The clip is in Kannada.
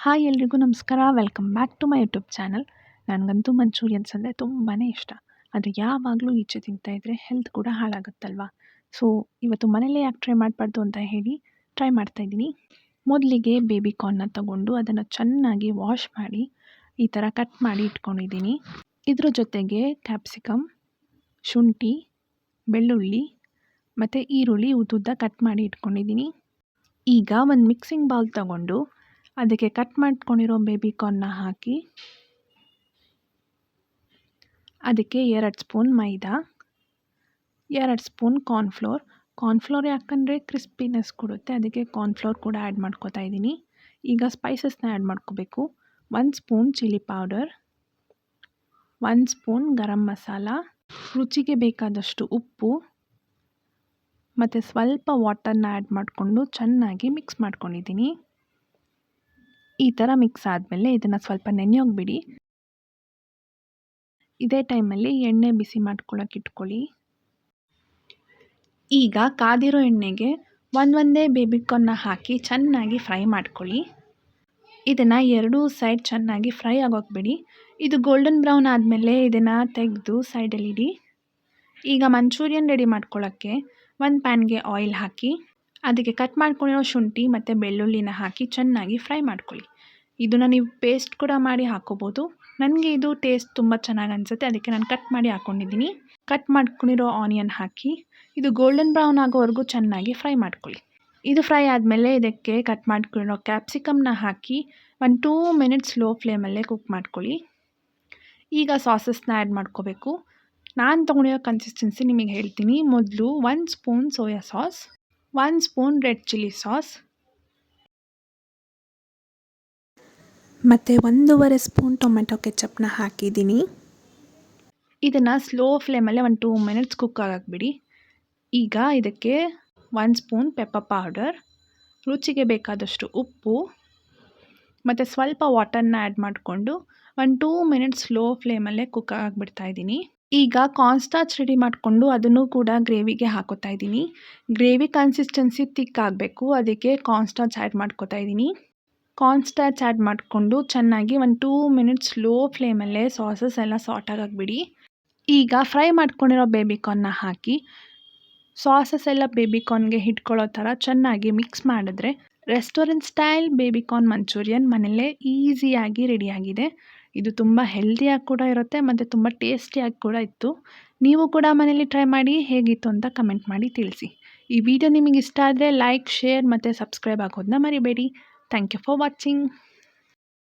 ಹಾಯ್ ಎಲ್ರಿಗೂ ನಮಸ್ಕಾರ. Welcome back to my YouTube channel. ನನಗಂತೂ ಮಂಚೂರಿಯನ್ಸ್ ಅಂದರೆ ತುಂಬಾ ಇಷ್ಟ. ಅದು ಯಾವಾಗಲೂ ಈಚೆ ತಿಂತಾಯಿದ್ರೆ ಹೆಲ್ತ್ ಕೂಡ ಹಾಳಾಗುತ್ತಲ್ವಾ. ಸೊ ಇವತ್ತು ಮನೇಲೇ ಯಾಕೆ ಟ್ರೈ ಮಾಡಬಾರ್ದು ಅಂತ ಹೇಳಿ ಟ್ರೈ ಮಾಡ್ತಾಯಿದ್ದೀನಿ. ಮೊದಲಿಗೆ ಬೇಬಿ ಕಾರ್ನ್ನ ತಗೊಂಡು ಅದನ್ನು ಚೆನ್ನಾಗಿ ವಾಶ್ ಮಾಡಿ ಈ ಥರ ಕಟ್ ಮಾಡಿ ಇಟ್ಕೊಂಡಿದ್ದೀನಿ. ಇದ್ರ ಜೊತೆಗೆ ಕ್ಯಾಪ್ಸಿಕಮ್, ಶುಂಠಿ, ಬೆಳ್ಳುಳ್ಳಿ ಮತ್ತು ಈರುಳ್ಳಿ ಉದ್ದುದ್ದ ಕಟ್ ಮಾಡಿ ಇಟ್ಕೊಂಡಿದ್ದೀನಿ. ಈಗ ಒಂದು ಮಿಕ್ಸಿಂಗ್ ಬೌಲ್ ತಗೊಂಡು ಅದಕ್ಕೆ ಕಟ್ ಮಾಡ್ಕೊಂಡಿರೋ ಬೇಬಿ ಕಾರ್ನ್ನ ಹಾಕಿ ಅದಕ್ಕೆ 2 ಸ್ಪೂನ್ ಮೈದಾ, 2 ಸ್ಪೂನ್ ಕಾರ್ನ್ಫ್ಲೋರ್ ಯಾಕಂದರೆ ಕ್ರಿಸ್ಪಿನೆಸ್ ಕೊಡುತ್ತೆ, ಅದಕ್ಕೆ ಕಾರ್ನ್ಫ್ಲೋರ್ ಕೂಡ ಆ್ಯಡ್ ಮಾಡ್ಕೋತಾ ಇದ್ದೀನಿ. ಈಗ ಸ್ಪೈಸಸ್ನ ಆ್ಯಡ್ ಮಾಡ್ಕೋಬೇಕು. 1 spoon chilli powder, 1 spoon garam masala, ರುಚಿಗೆ ಬೇಕಾದಷ್ಟು ಉಪ್ಪು ಮತ್ತು ಸ್ವಲ್ಪ ವಾಟರ್ನ ಆ್ಯಡ್ ಮಾಡಿಕೊಂಡು ಚೆನ್ನಾಗಿ ಮಿಕ್ಸ್ ಮಾಡ್ಕೊಂಡಿದ್ದೀನಿ. ಈ ಥರ ಮಿಕ್ಸ್ ಆದಮೇಲೆ ಇದನ್ನು ಸ್ವಲ್ಪ ನೆನೆಯೋಕೆ ಬಿಡಿ. ಇದೇ ಟೈಮಲ್ಲಿ ಎಣ್ಣೆ ಬಿಸಿ ಮಾಡ್ಕೊಳ್ಳೋಕೆ ಇಟ್ಕೊಳ್ಳಿ. ಈಗ ಕಾದಿರೋ ಎಣ್ಣೆಗೆ ಒಂದೇ ಬೇಬಿ ಕಾರ್ನ್ನ ಹಾಕಿ ಚೆನ್ನಾಗಿ ಫ್ರೈ ಮಾಡ್ಕೊಳ್ಳಿ. ಇದನ್ನು ಎರಡೂ ಸೈಡ್ ಚೆನ್ನಾಗಿ ಫ್ರೈ ಆಗೋಕೆ ಬಿಡಿ. ಇದು ಗೋಲ್ಡನ್ ಬ್ರೌನ್ ಆದಮೇಲೆ ಇದನ್ನು ತೆಗೆದು ಸೈಡಲ್ಲಿಡಿ. ಈಗ ಮಂಚೂರಿಯನ್ ರೆಡಿ ಮಾಡ್ಕೊಳ್ಳೋಕ್ಕೆ ಒಂದು ಪ್ಯಾನ್ಗೆ ಆಯಿಲ್ ಹಾಕಿ ಅದಕ್ಕೆ ಕಟ್ ಮಾಡ್ಕೊಂಡಿರೋ ಶುಂಠಿ ಮತ್ತು ಬೆಳ್ಳುಳ್ಳಿನ ಹಾಕಿ ಚೆನ್ನಾಗಿ ಫ್ರೈ ಮಾಡ್ಕೊಳ್ಳಿ. ಇದನ್ನು ನೀವು ಪೇಸ್ಟ್ ಕೂಡ ಮಾಡಿ ಹಾಕ್ಕೋಬೋದು. ನನಗೆ ಇದು ಟೇಸ್ಟ್ ತುಂಬ ಚೆನ್ನಾಗಿ ಅನಿಸುತ್ತೆ, ಅದಕ್ಕೆ ನಾನು ಕಟ್ ಮಾಡಿ ಹಾಕ್ಕೊಂಡಿದ್ದೀನಿ. ಕಟ್ ಮಾಡ್ಕೊಂಡಿರೋ ಆನಿಯನ್ ಹಾಕಿ ಇದು ಗೋಲ್ಡನ್ ಬ್ರೌನ್ ಆಗೋವರೆಗೂ ಚೆನ್ನಾಗಿ ಫ್ರೈ ಮಾಡ್ಕೊಳ್ಳಿ. ಇದು ಫ್ರೈ ಆದಮೇಲೆ ಇದಕ್ಕೆ ಕಟ್ ಮಾಡ್ಕೊಂಡಿರೋ ಕ್ಯಾಪ್ಸಿಕಮ್ನ ಹಾಕಿ 2 ಮಿನಿಟ್ಸ್ ಲೋ ಫ್ಲೇಮಲ್ಲೇ ಕುಕ್ ಮಾಡ್ಕೊಳ್ಳಿ. ಈಗ ಸಾಸಸ್ನ ಆ್ಯಡ್ ಮಾಡ್ಕೋಬೇಕು. ನಾನು ತೊಗೊಂಡಿರೋ ಕನ್ಸಿಸ್ಟೆನ್ಸಿ ನಿಮಗೆ ಹೇಳ್ತೀನಿ. ಮೊದಲು 1 spoon soya sauce, 1 spoon red chilli sauce ಮತ್ತು 1.5 ಸ್ಪೂನ್ ಟೊಮೆಟೊ ಕೆಚಪ್ನ ಹಾಕಿದ್ದೀನಿ. ಇದನ್ನು ಸ್ಲೋ ಫ್ಲೇಮಲ್ಲೇ 2 ಮಿನಿಟ್ಸ್ ಕುಕ್ ಆಗಕ್ಕೆ ಬಿಡಿ. ಈಗ ಇದಕ್ಕೆ 1 ಸ್ಪೂನ್ ಪೆಪ್ಪರ್ ಪೌಡರ್, ರುಚಿಗೆ ಬೇಕಾದಷ್ಟು ಉಪ್ಪು ಮತ್ತು ಸ್ವಲ್ಪ ವಾಟರ್ನ ಆ್ಯಡ್ ಮಾಡಿಕೊಂಡು 2 ಮಿನಿಟ್ಸ್ ಸ್ಲೋ ಫ್ಲೇಮಲ್ಲೇ ಕುಕ್ ಆಗಿಬಿಡ್ತಾಯಿದ್ದೀನಿ. ಈಗ ಕಾರ್ನ್ಸ್ಟಾರ್ಚ್ ರೆಡಿ ಮಾಡಿಕೊಂಡು ಅದನ್ನು ಕೂಡ ಗ್ರೇವಿಗೆ ಹಾಕೋತಾ ಇದ್ದೀನಿ. ಗ್ರೇವಿ ಕನ್ಸಿಸ್ಟೆನ್ಸಿ ತಿಕ್ ಆಗಬೇಕು, ಅದಕ್ಕೆ ಕಾರ್ನ್ಸ್ಟಾರ್ಚ್ ಆ್ಯಡ್ ಮಾಡ್ಕೋತಾ ಇದ್ದೀನಿ. ಕಾರ್ನ್ಸ್ಟಾರ್ಚ್ ಆ್ಯಡ್ ಮಾಡಿಕೊಂಡು ಚೆನ್ನಾಗಿ 2 ಮಿನಿಟ್ಸ್ ಸ್ಲೋ ಫ್ಲೇಮಲ್ಲೇ ಸಾಸಸ್ ಎಲ್ಲ ಸಾಟ್ ಆಗಕ್ಕೆ ಬಿಡಿ. ಈಗ ಫ್ರೈ ಮಾಡ್ಕೊಂಡಿರೋ ಬೇಬಿ ಕಾರ್ನ್ನ ಹಾಕಿ ಸಾಸಸ್ ಎಲ್ಲ ಬೇಬಿ ಕಾರ್ನ್ಗೆ ಹಿಡ್ಕೊಳ್ಳೋ ಥರ ಚೆನ್ನಾಗಿ ಮಿಕ್ಸ್ ಮಾಡಿದ್ರೆ restaurant style baby corn manchurian ಮನೆಯಲ್ಲೇ ಈಸಿಯಾಗಿ ರೆಡಿಯಾಗಿದೆ. ಇದು ತುಂಬ ಹೆಲ್ದಿಯಾಗಿ ಕೂಡ ಇರುತ್ತೆ ಮತ್ತು ತುಂಬ ಟೇಸ್ಟಿಯಾಗಿ ಕೂಡ ಇತ್ತು. ನೀವು ಕೂಡ ಮನೇಲಿ ಟ್ರೈ ಮಾಡಿ ಹೇಗಿತ್ತು ಅಂತ ಕಮೆಂಟ್ ಮಾಡಿ ತಿಳಿಸಿ. ಈ ವಿಡಿಯೋ ನಿಮಗೆ ಇಷ್ಟ ಆದರೆ ಲೈಕ್, ಶೇರ್ ಮತ್ತು ಸಬ್ಸ್ಕ್ರೈಬ್ ಆಗೋದನ್ನ ಮರಿಬೇಡಿ. Thank you for watching.